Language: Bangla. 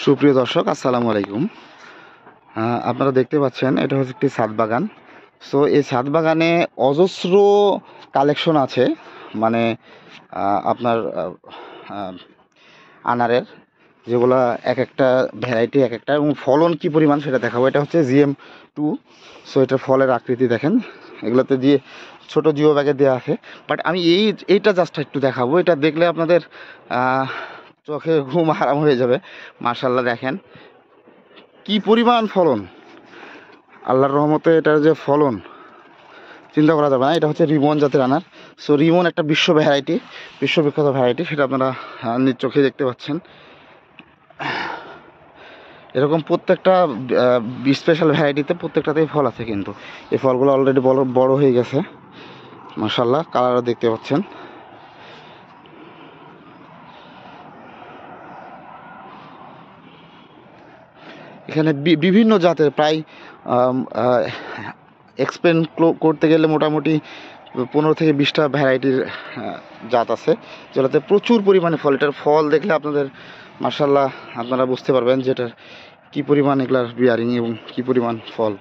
সুপ্রিয় দর্শক, আসসালামু আলাইকুম। আপনারা দেখতে পাচ্ছেন এটা হচ্ছে একটি ছাদ বাগান। সো এই ছাদ বাগানে অজস্র কালেকশন আছে, মানে আপনার আনারের, যেগুলো এক একটা ভ্যারাইটি এক একটা, এবং ফলন কী পরিমাণ সেটা দেখাবো। এটা হচ্ছে GM2। সো এটার ফলের আকৃতি দেখেন, এগুলোতে দিয়ে ছোট জিও ব্যাগে দেওয়া আছে। বাট আমি এইটা জাস্ট একটু দেখাবো, এটা দেখলে আপনাদের চোখে ঘুম হারাম হয়ে যাবে। মাশাআল্লাহ, দেখেন কি পরিমাণ ফলন! আল্লাহর রহমতে এটার যে ফলন চিন্তা করা যাবে না। এটা হচ্ছে রিমন জাতের আনার। সো রিমন একটা বিশ্ববিখ্যাত ভ্যারাইটি, সেটা আপনারা নিজ চোখে দেখতে পাচ্ছেন। এরকম প্রত্যেকটা স্পেশাল ভ্যারাইটিতে প্রত্যেকটাতেই ফল আছে, কিন্তু এই ফলগুলো অলরেডি বড় হয়ে গেছে। মাশাআল্লাহ, কালারও দেখতে পাচ্ছেন। এখানে বিভিন্ন জাতের প্রায় এক্সপ্লেন করতে গেলে মোটামুটি 15 থেকে 20টা ভ্যারাইটির জাত আছে, যেটাতে প্রচুর পরিমাণে ফল। এটার ফল দেখলে আপনাদের মাশাআল্লাহ আপনারা বুঝতে পারবেন যে এটার কী পরিমাণ এগুলার বিয়ারিং এবং কী পরিমাণ ফল।